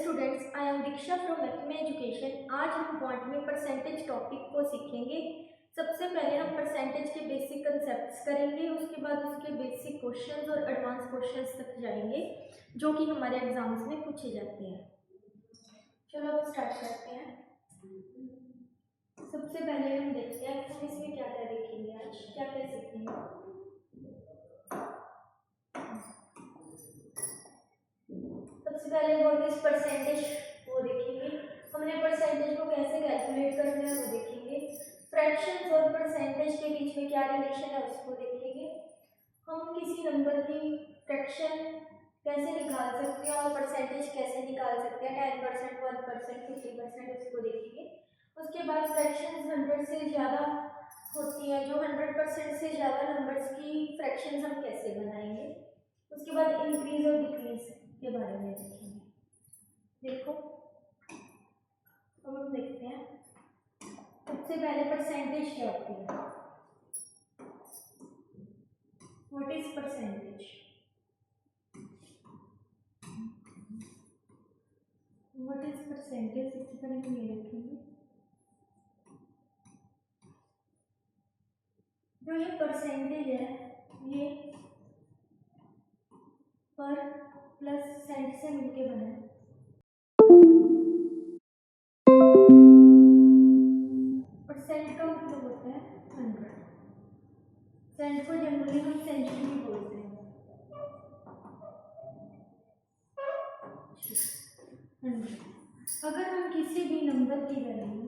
Students, I am Diksha from Mathme education. आज हम quant में परसेंटेज टॉपिक को सीखेंगे। सबसे पहले हम परसेंटेज के बेसिक कंसेप्ट्स करेंगे, उसके बाद उसके बेसिक क्वेश्चंस और एडवांस क्वेश्चंस तक जाएंगे जो कि हमारे एग्जाम्स में पूछे जाते हैं। चलो अब स्टार्ट करते हैं। सबसे पहले हम देखते हैं कि हम इसमें क्या क्या देखेंगे, आज क्या क्या सीखेंगे। सबसे पहले व्हाट इज परसेंटेज वो देखेंगे। हमने परसेंटेज को कैसे कैलकुलेट करना है वो देखेंगे। फ्रैक्शंस और परसेंटेज के बीच में क्या रिलेशन है उसको देखेंगे। हम किसी नंबर की फ्रैक्शन कैसे निकाल सकते हैं और परसेंटेज कैसे निकाल सकते हैं, 10%, 1%, 50%, उसको देखेंगे। उसके बाद फ्रैक्शंस 100 से ज़्यादा होती है, जो 100% से ज़्यादा नंबर्स की फ्रैक्शंस हम कैसे बनाएंगे। उसके बाद इंक्रीज और डिक्रीज के बारे में देखेंगे। देखो अब हम देखते हैं सबसे पहले परसेंटेज क्या होती है। What is percentage? What is percentage सबसे पहले हम ये देखेंगे। जो ये परसेंटेज है ये पर प्लस सेंट से मिलके बना है। परसेंट का मतलब होता है 100। सेंट को जनरली हम सेंचुरी बोलते हैं। 100 अगर हम किसी भी नंबर की वैल्यू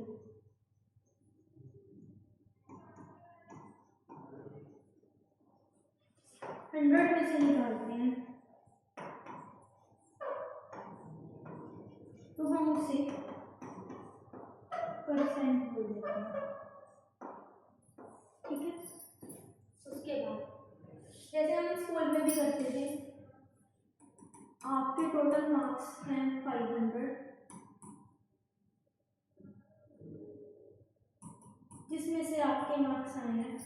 100 में से निकालते हैं तो हम उसे परसेंट बोल देते हैं। ठीक है। उसके बाद जैसे हम स्कूल में भी करते थे, आपके टोटल मार्क्स हैं 500, जिसमें से आपके मार्क्स आए हैं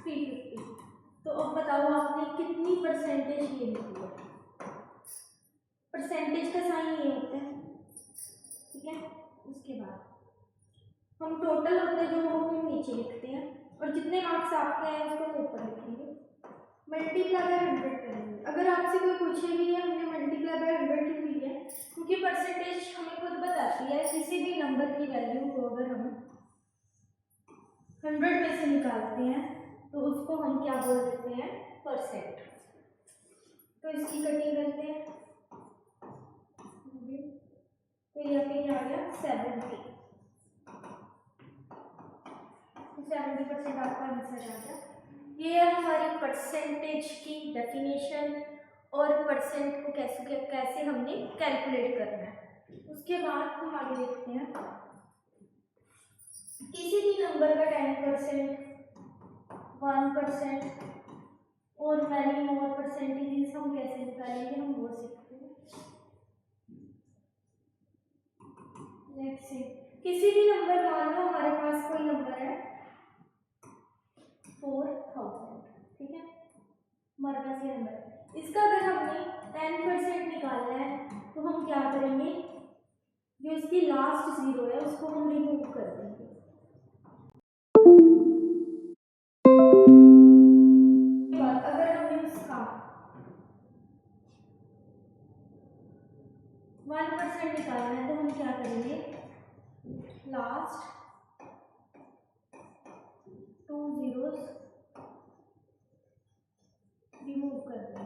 350। तो अब बताओ आपने कितनी परसेंटेज ये लिखी है। परसेंटेज का साइन ये होता है। ठीक है। उसके बाद हम टोटल होते हैं जो हम नीचे लिखते हैं और जितने मार्क्स आपके हैं उसको हम ऊपर लिखेंगे। मल्टीप्लाई बाय 100 करेंगे। अगर आपसे कोई पूछे भी है हमने मल्टीप्लाई बाय 100 क्यों की है, क्योंकि परसेंटेज हमें खुद बताती है किसी भी नंबर की वैल्यू को अगर हम 100 में से निकालते हैं तो उसको हम क्या बोल देते हैं, परसेंट। तो इसकी कटिंग करते हैं तो यहाँ पे क्या आ गया 70। 70% आपका आंसर आ गया। ये है हमारी परसेंटेज की डेफिनेशन और परसेंट को कैसे हमने कैलकुलेट करना है। उसके बाद हम आगे देखते हैं किसी भी नंबर का 10%, 1% और मैनी मोर परसेंटेजेस हम कैसे निकालेंगे, हम वो सीखते हैं। नेक्स्ट है किसी भी नंबर, मान लो हमारे पास कोई नंबर है 4000। ठीक है, हमारे पास ये नंबर, इसका अगर हमने 10% निकालना है तो हम क्या करेंगे, जो इसकी लास्ट जीरो है उसको हम रिमूव कर देंगे। अगर हमने उसका 1% निकालना है तो हम क्या करेंगे, लास्ट 2 zeros रिमूव कर देंगे।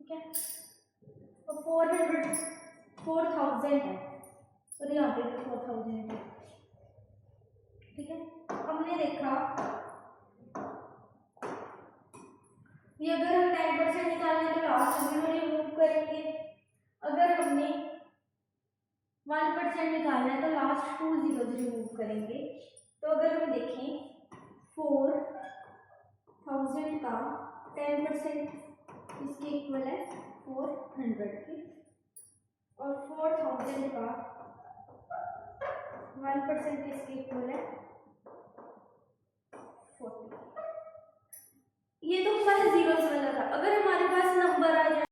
ठीक है। तो 4000 है और यहाँ पे भी 4000 है। ठीक है। हमने देखा ये अगर हम 10% निकालने तो लास्ट जीरो रिमूव करेंगे, अगर हमने 1% निकालना है तो लास्ट 2 zeros रिमूव करेंगे। तो अगर हम देखें 4000 का 10% इसके इक्वल है 400 के, और 4000 का 1% इसके इक्वल है ये तो हमारा जीरोस वाला था। अगर हमारे पास नंबर आ जाए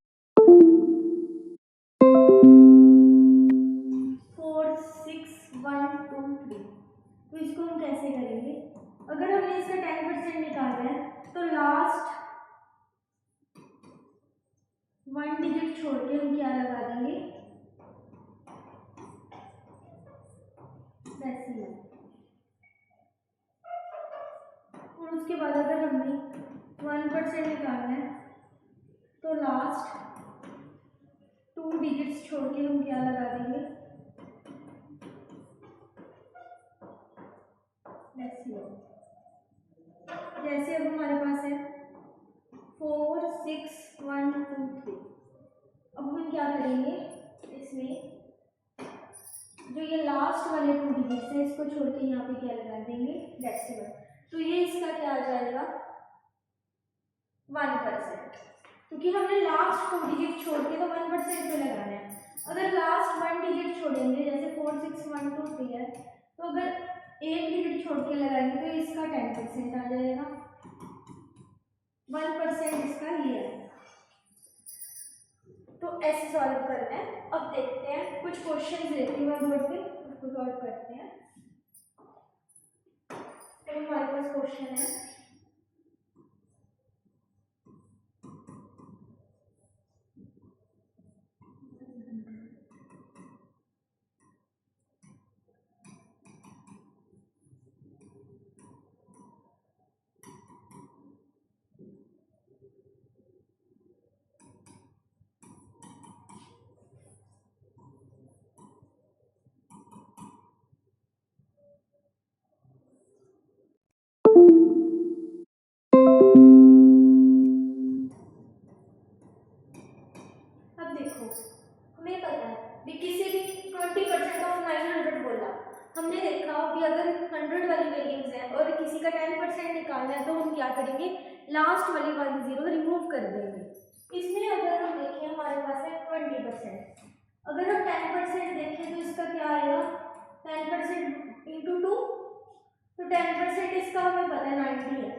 4 6 1 2 3, तो इसको हम कैसे करेंगे? अगर हमने इसका 10% निकाला है तो लास्ट 1 डिजिट छोड़ के हम क्या लगा देंगे? डेसिमल। और उसके बाद अगर हमने 1% निकालना है तो लास्ट 2 डिजिट्स छोड़ के हम क्या लगा देंगे? डेसिमल। जैसे अब हमारे पास है 4 6 1 2 3। अब हम क्या करेंगे? इसमें जो ये लास्ट वाले 2 डिजिट्स हैं इसको छोड़ के यहाँ पे क्या लगा देंगे? डेसिमल। तो ये इसका क्या आ जाएगा? 1%, क्योंकि हमने लास्ट 2 डिजिट छोड़ के तो 1% पे लगाना है। अगर लास्ट 1 डिजिट छोड़ेंगे, जैसे 4 6 1 2 3 है, तो अगर एक डिजिट छोड़ के लगाएंगे तो इसका 10% आ जाएगा। 1% इसका ये है। तो ऐसे सॉल्व करना है। अब देखते हैं, कुछ क्वेश्चन देती हूँ बोर्ड पे, उसको सॉल्व करते हैं। तो हमारे पास क्वेश्चन है हमें पता है भी किसी भी 20% ऑफ 900 बोला, हमने देखा कि अगर 100 वाली वैल्यूज है और किसी का 10% निकालना है तो हम क्या करेंगे? लास्ट वाली 1 0 रिमूव कर देंगे। इसमें अगर हम देखें हमारे पास है 20%, अगर हम 10% देखें तो इसका क्या आएगा? 10% इंटू 2, तो 10% इसका हमें पता है 90 है,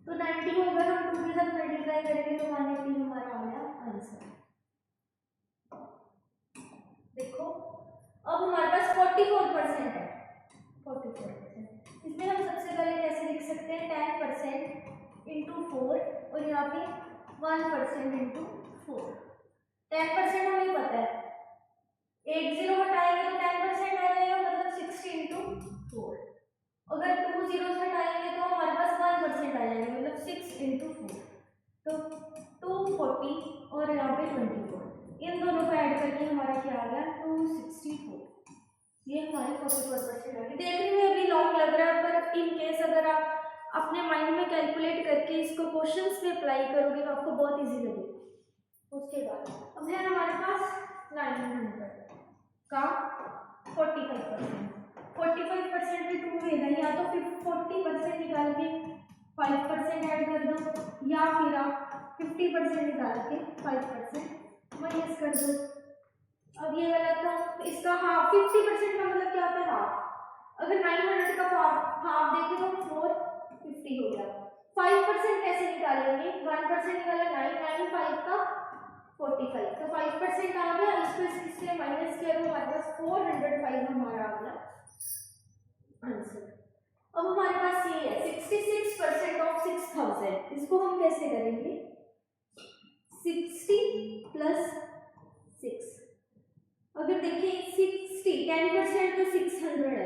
तो 90 को अगर हम 2 के साथ मल्टीप्लाई करेंगे तो 180 हमारा आ गया आंसर। देखो अब हमारे पास 44% है। 44%, इसमें हम सबसे पहले कैसे लिख सकते हैं? 10% इंटू 4 और यहाँ पे 1% इंटू 4। 10% हमें पता है, एक जीरो हटाएंगे तो 10% आ जाएगा, मतलब 60 इंटू 4। अगर 2 जीरोस हटाएंगे तो हमारे पास 1% आ जाएगा, मतलब 6 इंटू 4। तो 240 और यहाँ पे 24, इन दोनों को ऐड करके हमारा क्या आ गया? 264। ये हमारे 44% आ गई। देखने में अभी लॉन्ग लग रहा है, पर इन केस अगर आप अपने माइंड में कैलकुलेट करके इसको क्वेश्चंस में अप्लाई करोगे तो आपको बहुत इजी लगेगा। उसके बाद अब है हमारे पास 900 का 45%। 45% भी 2 रहेगा, या तो फिर 40% निकाल के 5% ऐड कर दो, या फिर आप 50% निकाल के 5% माइनस कर दो। अब ये वाला तो इसका हाफ, 50% का मतलब क्या होता है? हाफ। अगर 900 का हाफ देखें तो 450 हो गया। 5% कैसे निकालेंगे? 1% निकाला 9, 9 5 का 45, तो 5% आ गया। इसको इससे माइनस किया तो हमारे पास 405 हमारा आ गया आंसर। अब हमारे पास ये है 66% ऑफ 6000, इसको हम कैसे करेंगे? 60 प्लस 6। अगर देखिए 60 10% तो 600 है,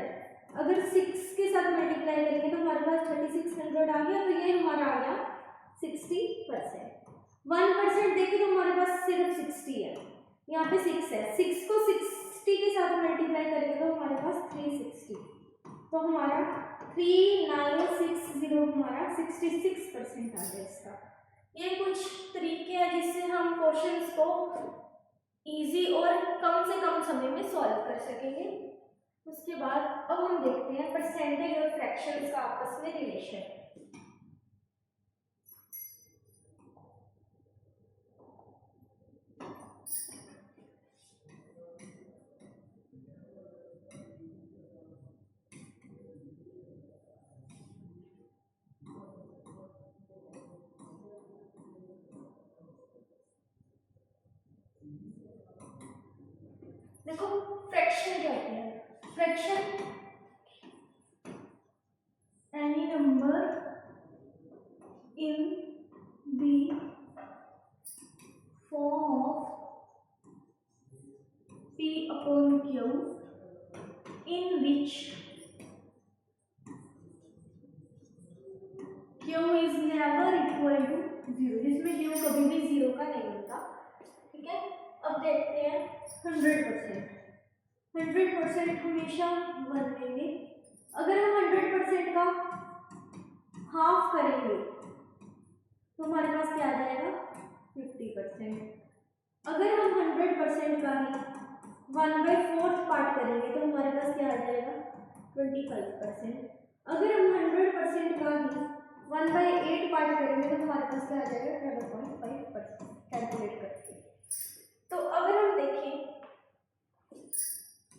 अगर 6 के साथ मल्टीप्लाई करेंगे तो हमारे पास 3600 आ गया, तो ये हमारा आ गया 60%। 1% देखें तो हमारे पास सिर्फ 60 है, यहाँ पे 6 है, 6 को 60 के साथ मल्टीप्लाई करेंगे तो हमारे पास 360, तो हमारा 3960 हमारा 66% आ गया इसका। ये कुछ तरीके हैं जिससे हम क्वेश्चंस को इजी और कम से कम समय में सॉल्व कर सकेंगे। उसके बाद अब हम देखते हैं परसेंटेज और फ्रैक्शंस का आपस में रिलेशन। 100% हमेशा 1 लेंगे। अगर हम 100% का हाफ करेंगे तो हमारे पास क्या आ जाएगा 50%। अगर हम 100% का ही 1/4 पार्ट करेंगे तो हमारे पास क्या आ जाएगा 25%। अगर हम 100% का ही 1/8 पार्ट करेंगे तो हमारे पास क्या आ जाएगा 12.5% कैलकुलेट करके। तो अगर हम देखें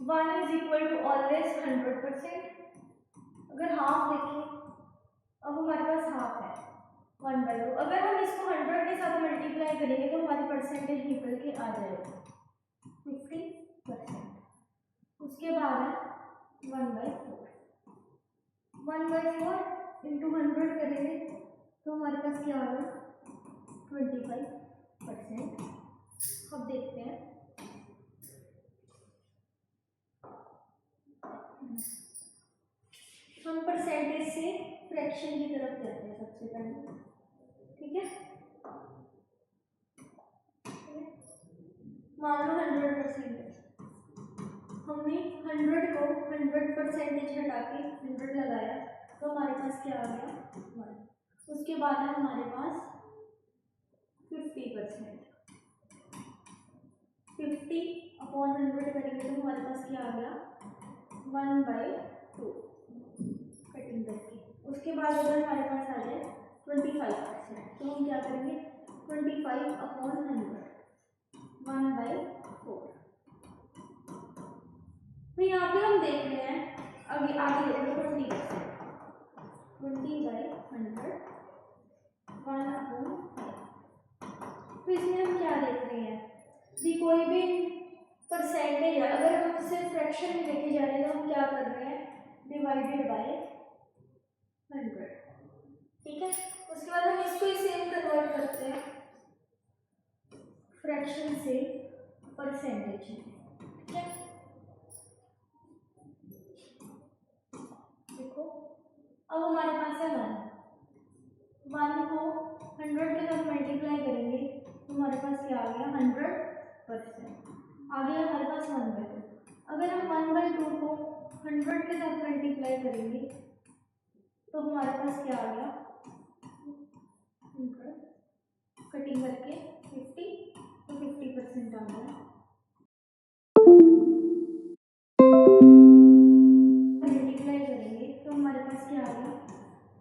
1 इज इक्वल टू ऑलवेज 100%। अगर हाफ देखें, अब हमारे पास हाफ है 1/2। अगर हम इसको 100 के साथ मल्टीप्लाई करेंगे तो हमारी परसेंटेज निकल के आ जाएगा 50%। उसके बाद है 1/4। 1/4 इंटू 100 करेंगे तो हमारे पास क्या होगा 25%। अब देखते हैं हम परसेंटेज से फ्रैक्शन की तरफ जाते हैं सबसे पहले, ठीक है। मान लो 100% है, हमने 100 को 100% हटा के 100 लगाया तो हमारे पास क्या आ गया 1। उसके बाद है हमारे पास 50%। 50/100 करेंगे तो हमारे पास क्या आ गया 1/2 कटिंग करके। उसके बाद अगर हमारे पास आ जाए 25% तो हम क्या करेंगे 25/100 1/4। तो यहाँ पे हम देख रहे हैं आगे आगे देख लो 20%। 20/100 1/5। तो इसमें हम क्या देख रहे हैं भी कोई भी परसेंटेज है, अगर हम उसे फ्रैक्शन में लेके जा रहे हैं तो हम क्या कर रहे हैं डिवाइडेड बाय 100, ठीक है। उसके बाद हम इसको ही सेम कन्वर्ट करते हैं फ्रैक्शन से परसेंटेज में, ठीक है। देखो अब हमारे पास है 1 को 100 के साथ मल्टीप्लाई करेंगे तो हमारे पास क्या आ गया 100%। आगे हमारे पास 1/2। अगर हम 1/2 को 100 के साथ मल्टीप्लाई करेंगे तो हमारे पास क्या आ गया 100 कटिंग करके 50 तो 50% आ गया। मल्टीप्लाई करेंगे तो हमारे पास क्या आ गया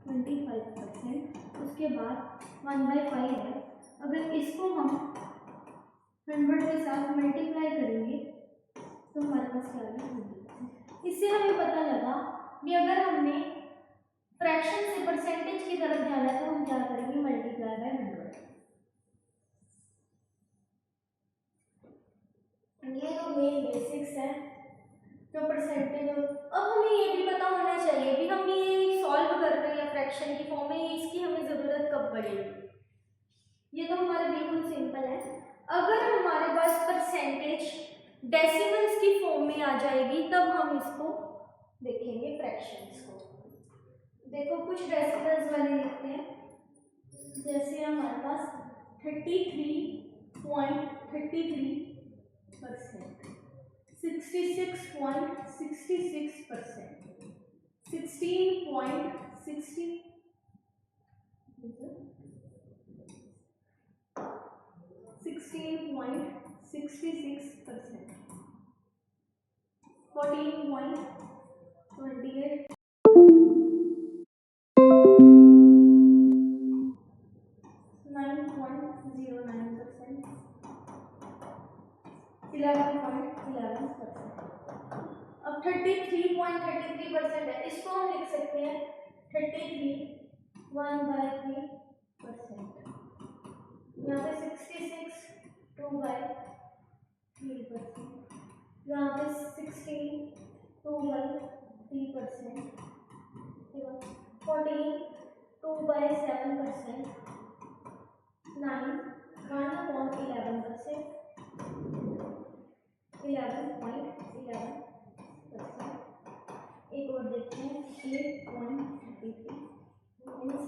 25%। उसके बाद 1/5 है, अगर इसको हम 100 के साथ मल्टीप्लाई करेंगे तो हमारे पास क्या आ गया 20%। इससे हमें पता लगा कि अगर हमने फ्रैक्शन से परसेंटेज की तरफ जाना है तो हम क्या करेंगे मल्टीप्लाई बाय 100। ये तो मेन बेसिक्स है जो परसेंटेज। अब हमें ये भी पता होना चाहिए कि हम ये सॉल्व कर रहे हैं फ्रैक्शन की फॉर्म में, इसकी हमें ज़रूरत कब पड़ेगी। ये तो हमारा बिल्कुल सिंपल है। अगर हमारे पास परसेंटेज डेसिमल्स की फॉर्म में आ जाएगी तब हम इसको देखेंगे फ्रैक्शंस को। देखो कुछ डेसिमल्स वाले लिखते हैं, जैसे हमारे पास 33.33%, 66.66%, 16.60, 16.66%, 14.28, 9.09%, 11.11%। अब 33.33% है, इसको हम लिख सकते हैं 33 1/3%। यहाँ पे 66 2/3%, यहाँ पे 16 2/3%, 14 2/7%, 9 1/11%, 11.11%। एक और देखते हैं 8.33 मीन्स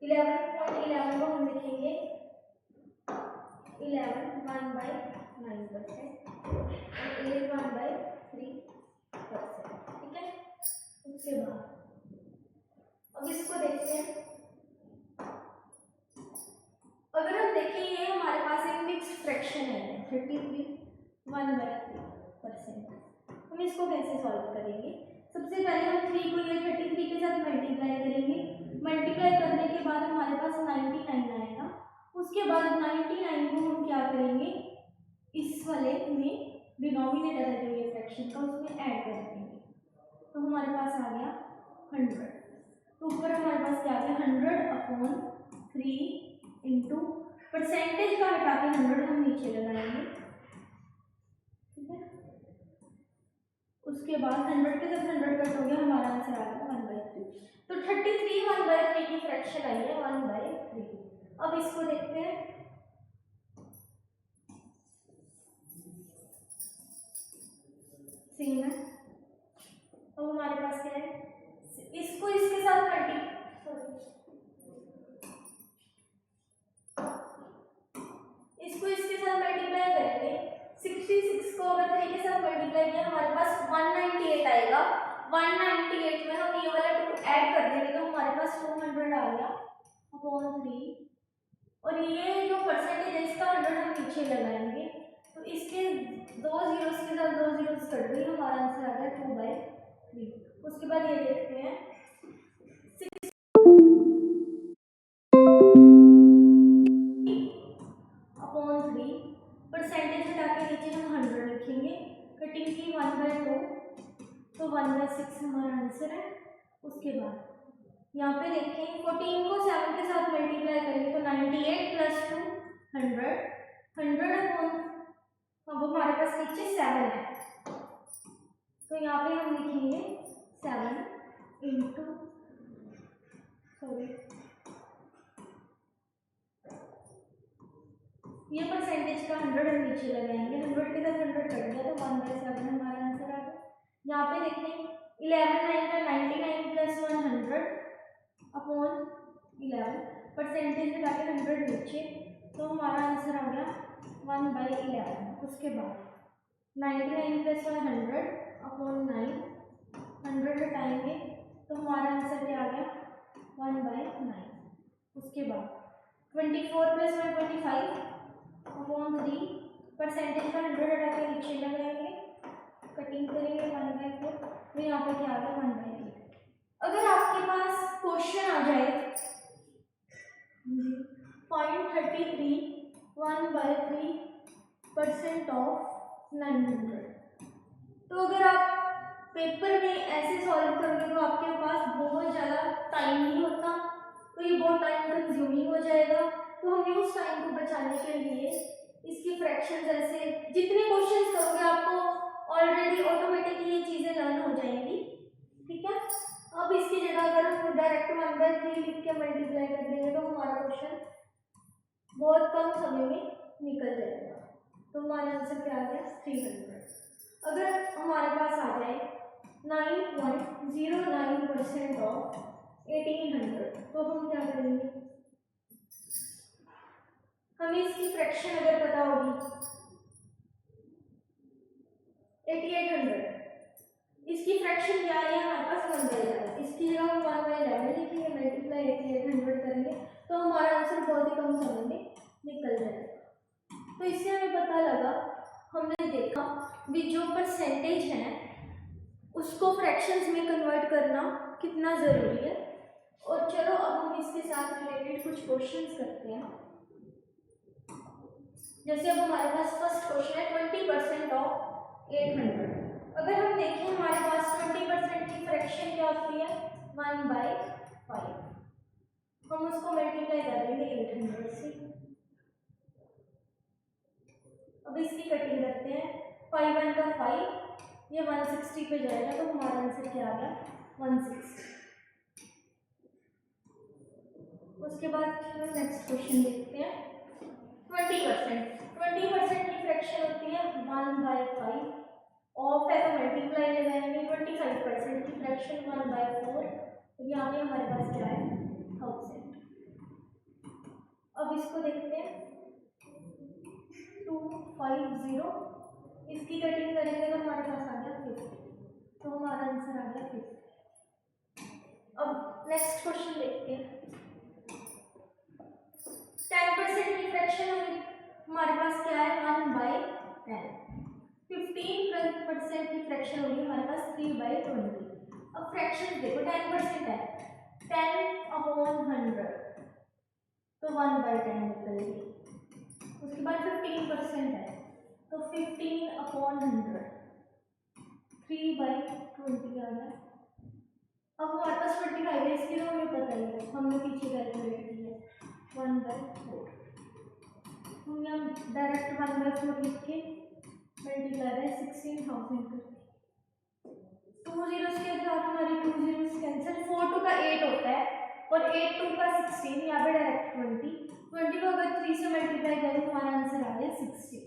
11.11 को हम लिखेंगे 11 1/9% और 8 1/3%। ठीक है, उसके बाद अब इसको देखते हैं। अगर हम देखें ये हमारे पास एक मिक्स्ड फ्रैक्शन है 33 1/3%। हम इसको कैसे सॉल्व करेंगे? सबसे पहले हम 3 को ये 33 के साथ मल्टीप्लाई करेंगे। मल्टीप्लाई करने के बाद हमारे पास 99 आएगा। उसके बाद 99 को हम क्या करेंगे, इस वाले में डिनोमिनेटर है जो ये फ्रैक्शन का उसमें ऐड कर देंगे, तो हमारे पास आ गया 100। तो ऊपर हमारे पास क्या आ गया 100/3 इंटू परसेंटेज का हटा के 100 हम नीचे लगाएंगे। ठीक है, उसके बाद 100 के साथ 100 कट हो गया, हमारा आंसर आ गया 1/3। तो 33 1/3 की फ्रैक्शन आई है 1/3। अब इसको देखते हैं। सेम है। अब हमारे पास क्या है, इसको इसके साथ इसको इसके साथ मल्टीप्लाई करेंगे। 66 को अगर 3 के साथ मल्टीप्लाई किया हमारे पास 198 आएगा। 198 में हम ये वाला 2 ऐड कर देंगे तो हमारे पास 200 आ गया अपॉन 3। और ये जो परसेंटेज है इसका 100 हम नीचे लगाएंगे, तो इसके 2 zeros के साथ 2 zeros कट गई, हमारा आंसर आ गया 2/3। उसके बाद ये देखते हैं अपॉन 3, परसेंटेज हटा के नीचे हम 100 लिखेंगे, कटिंग की 1/2 तो 1/6 हमारा आंसर है। उसके बाद यहाँ पे देखें 14 को 7 के साथ मल्टीप्लाई करेंगे तो 98 + 2 100 अपॉन, अब हमारे पास नीचे 7 है तो यहाँ पे हम लिखेंगे 7 इंटू ये परसेंटेज का 100 हम नीचे लगाएंगे, 100 के साथ 100 कट गया तो 1/7 हमारा आंसर आ गया। यहाँ पे देखें 11 9 का 99 + 100 अपॉन 11, परसेंटेज हटा के 100 नीचे तो हमारा आंसर आ गया 1/11। उसके बाद 99 + 100 अपॉन 9, 100 हटाएंगे तो हमारा आंसर क्या आ गया 1/9। उसके बाद 24 + 1 25 अपॉन 3, परसेंटेज का 100 हटा के नीचे लगाएंगे, कटिंग करेंगे 1/4 तो यहाँ पर क्या आ गया 1/8। अगर आपके पास क्वेश्चन आ जाए 0.33 1/3% ऑफ 900, तो अगर आप पेपर में ऐसे सॉल्व करोगे तो आपके पास बहुत ज़्यादा टाइम नहीं होता, तो ये बहुत टाइम कंज्यूमिंग हो जाएगा। तो हमें उस टाइम को बचाने के लिए इसकी फ्रैक्शंस ऐसे जितने क्वेश्चंस करोगे आपको ऑलरेडी ऑटोमेटिकली ये चीज़ें लर्न हो जाएंगी। ठीक है, अब इसकी जगह अगर हम डायरेक्ट 1/3 लिख के मल्टीप्लाई कर देंगे तो हमारा क्वेश्चन बहुत कम समय में निकल जाएगा, तो हमारा आंसर क्या आ गया 300। अगर हमारे पास आ जाए 9.09% ऑफ 1800 तो हम क्या करेंगे, हमें इसकी फ्रैक्शन अगर पता होगी 8800, इसकी फ्रैक्शन क्या है हमारे पास 1/11, इसकी जगह हम 1/11 लिखेंगे, मल्टीप्लाई 8800 करेंगे तो हमारा आंसर बहुत ही कम समय में निकल जाएगा। तो इससे हमें पता लगा, हमने देखा भी जो परसेंटेज है उसको फ्रैक्शंस में कन्वर्ट करना कितना ज़रूरी है। और चलो अब हम इसके साथ रिलेटेड कुछ क्वेश्चंस करते हैं। जैसे अब हमारे पास फर्स्ट क्वेश्चन है 20% ऑफ 800। अगर हम देखें हमारे पास 20% की फ्रैक्शन क्या होती है 1/5, हम उसको मल्टीप्लाई कर देंगे 800 से। अब इसकी कटिंग करते हैं, 5 1 का 5, ये 160 पे जाएगा तो हमारा आंसर क्या आ गया 160। उसके बाद नेक्स्ट क्वेश्चन देखते हैं 20% की फ्रैक्शन होती है 1/5, ऑफ है तो मल्टीप्लाई लगाएंगे, 25% की फ्रैक्शन 1/4, तो यहाँ पे हमारे पास क्या है 1000। अब इसको देखते हैं 50, इसकी कटिंग करेंगे तो हमारे पास आ गया 50, तो हमारा आंसर आ गया 50। अब नेक्स्ट क्वेश्चन देखते हैं। 10% की फ्रैक्शन होगी, हमारे पास क्या है 1/10। 15% की फ्रैक्शन होगी हमारे पास 3/20। अब फ्रैक्शन देखो 10% है, 10/100 तो 1/10 निकलेगी। उसके बाद 15% है तो 15/100 3/20 आ गया। अब हमारे पास 25 है, इसकी तो हमें पता ही है, हमने पीछे कैलकुलेट की है 1/4। हमने डायरेक्ट 1/4 लिख के मल्टीप्लाई है 16,000 कर। 2 zeros के साथ हमारी 2 zeros कैंसिल, 4 2 का 8 होता है और 8 2 का 16, यहाँ पे डायरेक्ट 20 को अगर 3 से मल्टीप्लाई करें हमारा आंसर आ गया 60।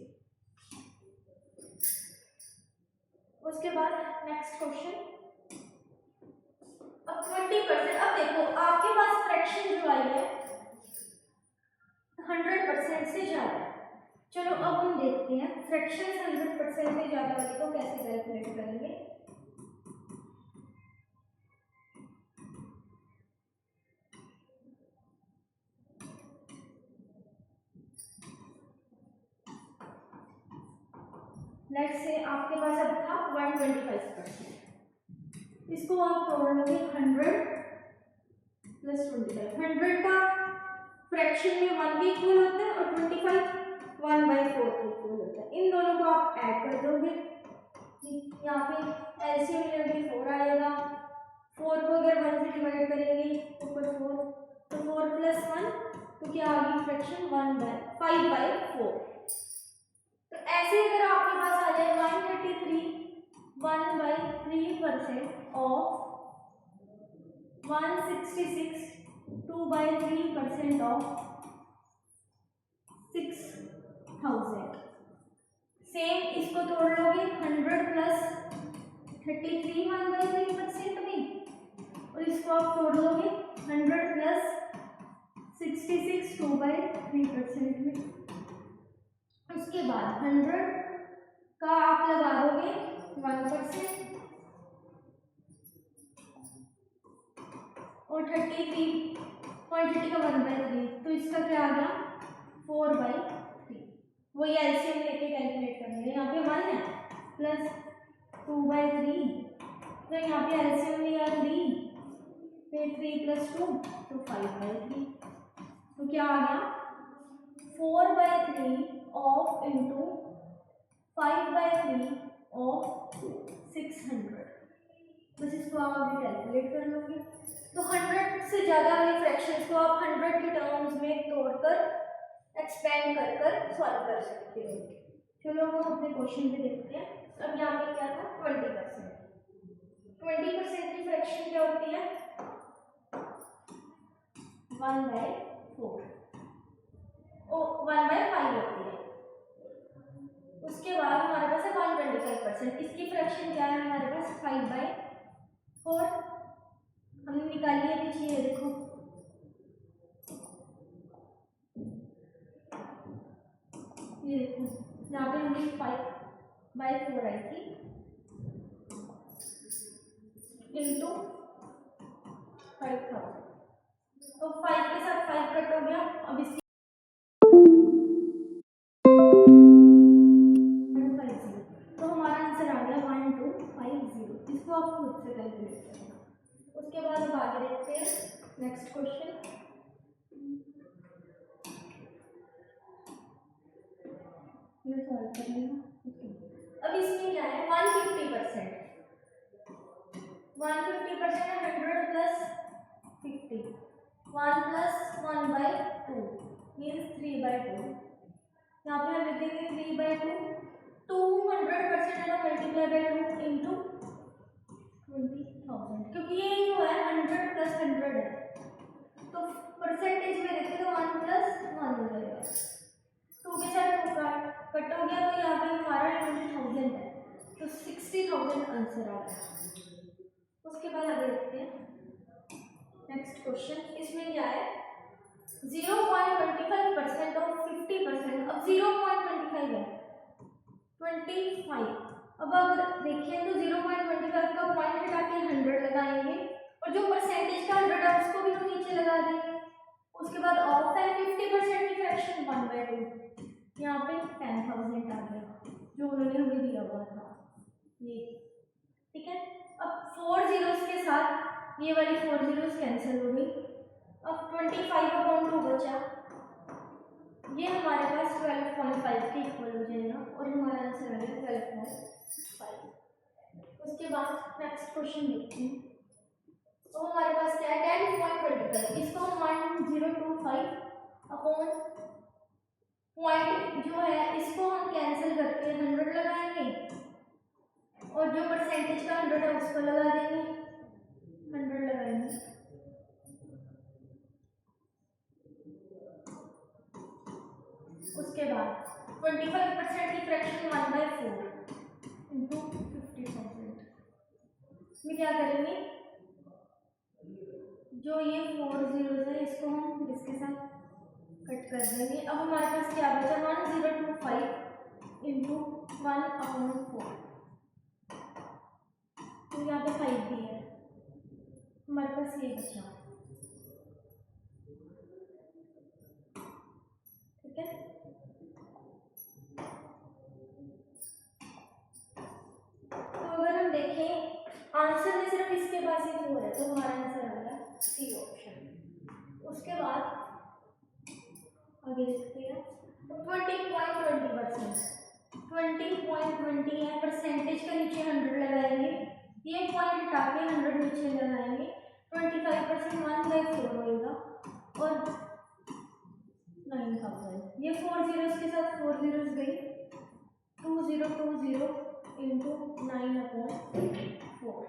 उसके बाद नेक्स्ट क्वेश्चन। अब 20%, अब देखो आपके पास फ्रैक्शन जो आई है 100% से ज्यादा है। चलो अब हम देखते हैं फ्रैक्शन 100% से ज्यादा वाले को कैसे कैलकुलेट करेंगे। लेट्स से आपके पास अब था 125%, इसको आप तोड़ लोगे 100 प्लस 25। 100 का फ्रैक्शन में 1 भी इक्वल होता है और 25 1/4 इक्वल होता है। इन दोनों को आप ऐड कर दोगे, यहाँ पे एलसीएम लेंगे 4 आएगा। 4 को अगर 1 से डिवाइड करेंगे ऊपर 4 तो 4 + 1 तो क्या आ गई फ्रैक्शन 5/4। तो ऐसे अगर आपके पास आ जाए 133 1/3% ऑफ 166 2/3% ऑफ 6000। सेम इसको तोड़ लोगे 100 + 33 1/3% में, और इसको आप तोड़ लोगे 100 + 66 2/3% में। उसके बाद 100 का आप लगा दोगे 1% और 33.30 का 1/3, तो इसका क्या आ गया 4/3। वही एलसीएम लेके कैलकुलेट करेंगे। यहाँ पे 1 है प्लस 2/3, तो यहाँ पे एलसीएम लिया 3, फिर 3 + 2 तो 5/3, तो क्या आ गया 4/3 ऑफ इंटू 5/3 ऑफ 600। बस इसको आप अभी कैलकुलेट कर लोगे तो 100 से ज़्यादा वाली फ्रैक्शंस को आप 100 के टर्म्स में तोड़कर एक्सपेंड कर कर सॉल्व कर सकते हो। चलो हम अपने क्वेश्चन पे देखते हैं। अब यहाँ पे क्या था 20%। 20% की फ्रैक्शन क्या होती है 1/4 और 1/5 होती है। उसके बाद हमारे पास है 125%, इसकी फ्रैक्शन क्या है हमारे पास 5/4। हमने निकाली है पीछे, ये देखो ये देखो यहाँ पे हमने 5/4 आई थी इंटू 5000, तो 5 के साथ 5 कट हो गया। अब इसकी तो हमारा आंसर आ गया 1250। इसको आप खुद से कैलकुलेट करना। उसके बाद अब आगे देखते हैं नेक्स्ट क्वेश्चन। मैं सॉल्व कर रही हूँ। अब इसमें क्या है 150%। 150% है 100 + 50, 1 + 1/2 मीन्स 3/2। यहाँ पे हम लिखेंगे 3/2, 200% है तो मल्टीप्लाई बाय 2 इंटू 20,000, क्योंकि ये जो है 100 + 100 है तो परसेंटेज में देखते तो 1 + 1 हो जाएगा। 2 के साथ 2 कट हो गया तो यहाँ पे हमारा 20,000 है तो 60,000 आंसर आ गया। उसके बाद आगे देखते हैं नेक्स्ट क्वेश्चन। इसमें क्या है 0.25% और 50%। अब 0.25 है 25। अब अगर देखें तो 0.25 का पॉइंट हटा के 100 लगाएंगे और जो परसेंटेज का 100 है उसको भी हम नीचे लगा देंगे। उसके बाद ऑफ है 50% की फ्रैक्शन 1/2, यहाँ पे 10,000 आ गया जो उन्होंने हमें दिया हुआ था ये। ठीक है, अब 4 जीरोस के साथ ये वाली 4 जीरोस कैंसिल हो गई। अब 25/2 बचा, ये हमारे पास 12.5 के इक्वल हो जाएगा और हमारा आंसर आ गया 12.5। उसके बाद नेक्स्ट क्वेश्चन देखते हैं। तो हमारे पास क्या है 10.25, इसको हम 1025 अपॉन पॉइंट जो है इसको हम कैंसिल करके 100 लगाएंगे और जो परसेंटेज का 100 है उसको लगा देंगे, 100 लगाएंगे। उसके बाद 25% की फ्रैक्शन 1/4 इंटू 50,000 में क्या करेंगे, जो ये 4 जीरोस है इसको हम इसके साथ कट कर देंगे। अब हमारे पास क्या बचा 1025 इंटू 1/4, तो यहाँ पे 5 भी है, हमारे पास ये बचा। ठीक है, तो अगर हम देखें आंसर में सिर्फ इसके पास ही 4 है तो हमारा आंसर आ गया सी ऑप्शन। उसके बाद आगे देखते हैं 20.20%, 20.20 है, परसेंटेज का नीचे 100 लगाएंगे, ये पॉइंट हटा के 100 नीचे लगाएंगे, 25% 1/4 होएगा और 9,000, ये 4 जीरोस के साथ 4 जीरोस गई, 2020 इंटू 9/4।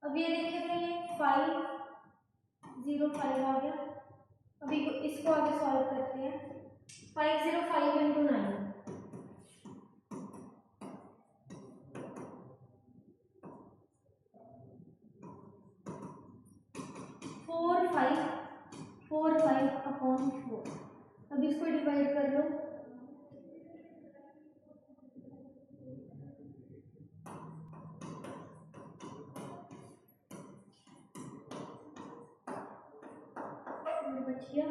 अब ये देखें तो ये 505 आ गया। अभी इसको आगे सॉल्व करते हैं, 505 इंटू 9, 45/4। अब इसको डिवाइड कर लो, बच गया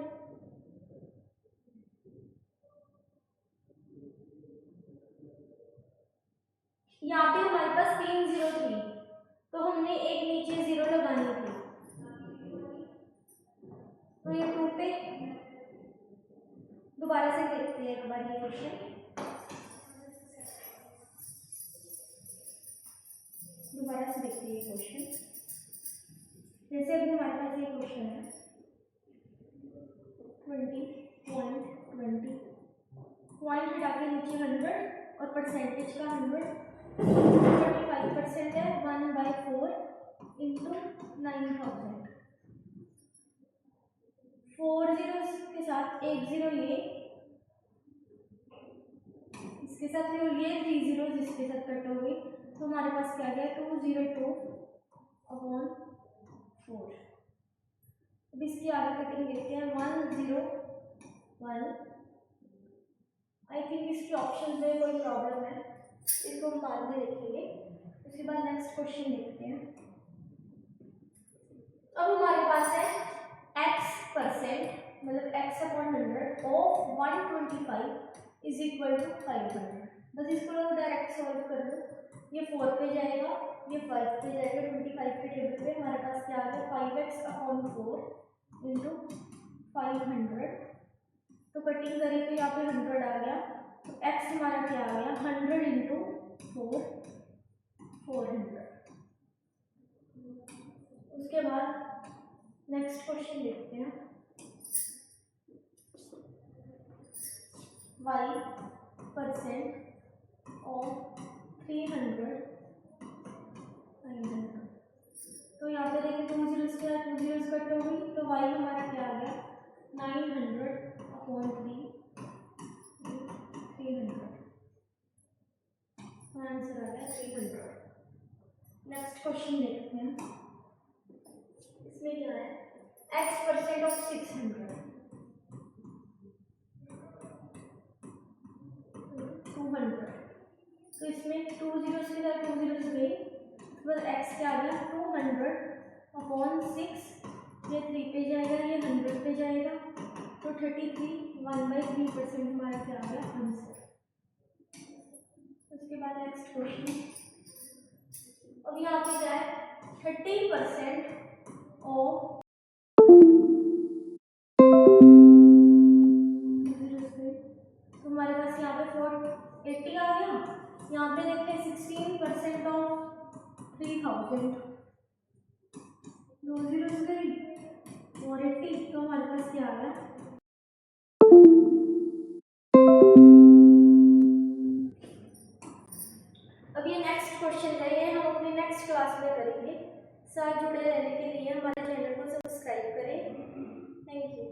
यहाँ पे हमारे पास 3 जीरो थी तो हमने एक नीचे 0 लगानी थी, तो ये 2 पे दोबारा से देखते हैं एक बार ये क्वेश्चन, दोबारा से देखते हैं ये क्वेश्चन। जैसे अभी हमारे पास ये क्वेश्चन है 20.20 पॉइंट हटा के नीचे 100 और परसेंटेज का 100, 25% है 1/4 इंटू 9,000, 4 जीरोस के साथ एक जीरो ये इसके साथ ये 3 जीरोस इसके साथ कट हो गई, तो हमारे पास क्या गया 202/4। अब इसकी आगे कटिंग देखते हैं 101। आई थिंक इसके ऑप्शन में कोई प्रॉब्लम है, इसको हम बाद में देखेंगे। उसके बाद नेक्स्ट क्वेश्चन देखते हैं। अब हमारे पास है x% मतलब x/100 of 125 is equal to 500। बस इसको लोग डायरेक्ट सॉल्व कर लो, ये 4 पे जाएगा, ये 5 पे जाएगा, 25 के टेबल पे हमारे पास क्या आ गया 5x/4 इंटू 500, तो कटिंग करें तो यहाँ पे 100 आ गया, तो x हमारा क्या आ गया 100 इंटू 4 400। उसके बाद नेक्स्ट क्वेश्चन देखते हैं, y% ऑफ 300 900, तो यहाँ पे देखिए 2 जीरोस के साथ 2 जीरोस कट हो गई, तो y हमारा क्या आ गया 900/3 300, आंसर आ गया 300। नेक्स्ट क्वेश्चन देखते हैं, इसमें क्या है x% ऑफ 600 200, तो इसमें 2 जीरो से 2 जीरो से गई, उसके बाद एक्स क्या आ गया 200/6, ये 3 पे जाएगा, ये 100 पे जाएगा, तो 33 1/3% हमारा क्या आ गया आंसर। उसके बाद नेक्स्ट क्वेश्चन, अब यहाँ पे क्या है 30% ऑफ तो हमारे पास यहाँ पे 480 आ गया, यहाँ पे देखते हैं 16% ऑफ 3000, 2 जीरो से गई 480, तो हमारे पास क्या आ गया। अब ये नेक्स्ट क्वेश्चन है, ये हम अपनी नेक्स्ट क्लास में करेंगे। साथ जुड़े रहने के लिए हमारे चैनल को सब्सक्राइब करें। Thank you.